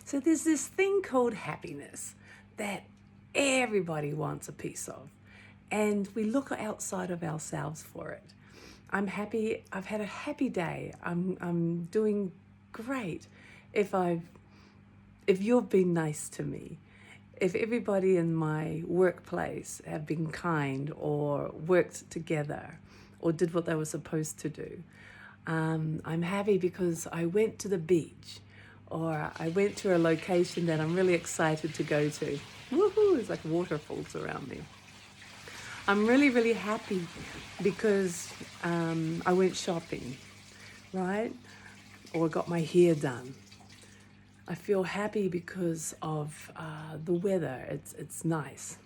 So there's this thing called happiness that everybody wants a piece of. And we look outside of ourselves for it. I'm happy, I've had a happy day. I'm doing great. If I've if you've been nice to me, if everybody in my workplace have been kind or worked together or did what they were supposed to do, I'm happy because I went to the beach or I went to a location that I'm really excited to go to. Woohoo, it's like waterfalls around me. I'm really, really happy because I went shopping, right? Or got my hair done. I feel happy because of the weather. It's nice.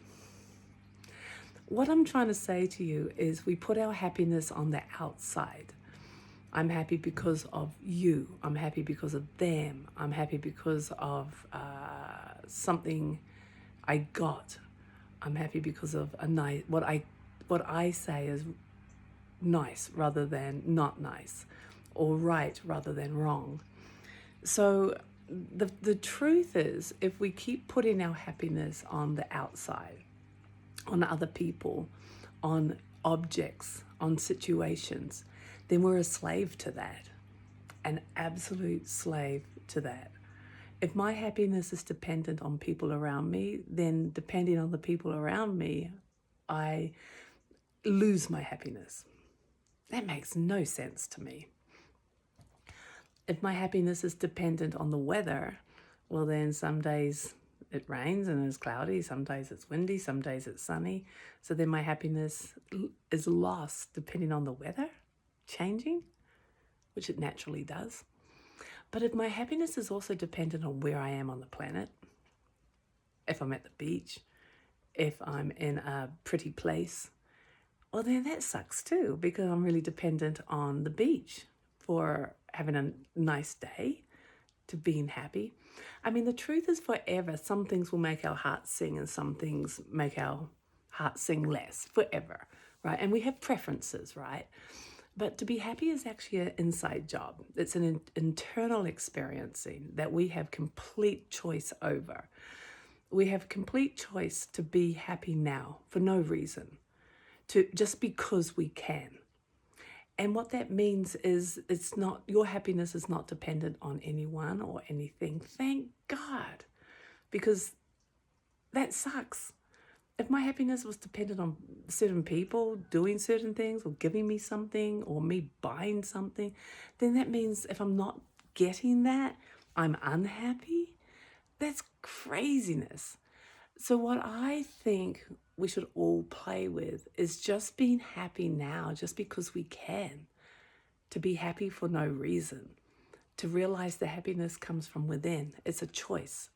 What I'm trying to say to you is we put our happiness on the outside. I'm happy because of you. I'm happy because of them. I'm happy because of something I got. I'm happy because of a nice what I say is nice rather than not nice, or right rather than wrong. So the truth is, if we keep putting our happiness on the outside, on other people, on objects, on situations, then we're a slave to that, an absolute slave to that. If my happiness is dependent on people around me, then depending on the people around me, I lose my happiness. That makes no sense to me. If my happiness is dependent on the weather, well, then some days it rains and it's cloudy, some days it's windy, some days it's sunny. So then my happiness is lost depending on the weather changing, which it naturally does. But if my happiness is also dependent on where I am on the planet, if I'm at the beach, if I'm in a pretty place, well, then that sucks too, because I'm really dependent on the beach for having a nice day, to being happy. I mean, the truth is forever. Some things will make our hearts sing and some things make our hearts sing less forever, right? And we have preferences, right? But to be happy is actually an inside job. It's an internal experiencing that we have complete choice over. We have complete choice to be happy now for no reason, to just because we can. And what that means is it's not, your happiness is not dependent on anyone or anything. Thank God, because that sucks. If my happiness was dependent on certain people doing certain things or giving me something or me buying something, then that means if I'm not getting that, I'm unhappy. That's craziness. So what I think we should all play with is just being happy now, just because we can, to be happy for no reason, to realize the happiness comes from within. It's a choice.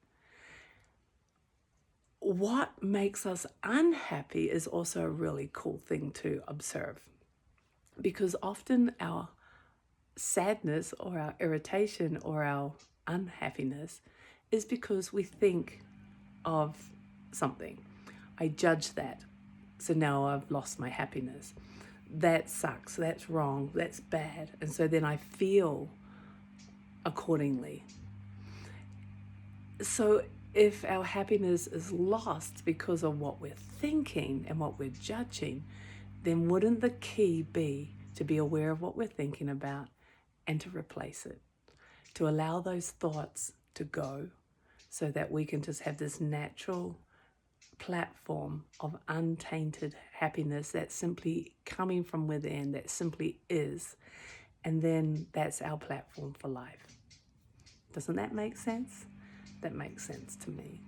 What makes us unhappy is also a really cool thing to observe, because often our sadness or our irritation or our unhappiness is because we think of something. I judge that, so now I've lost my happiness. That sucks, that's wrong, that's bad. And so then I feel accordingly. So if our happiness is lost because of what we're thinking and what we're judging, then wouldn't the key be to be aware of what we're thinking about and to replace it, to allow those thoughts to go so that we can just have this natural platform of untainted happiness that's simply coming from within, that simply is. And then that's our platform for life. Doesn't that make sense? That makes sense to me.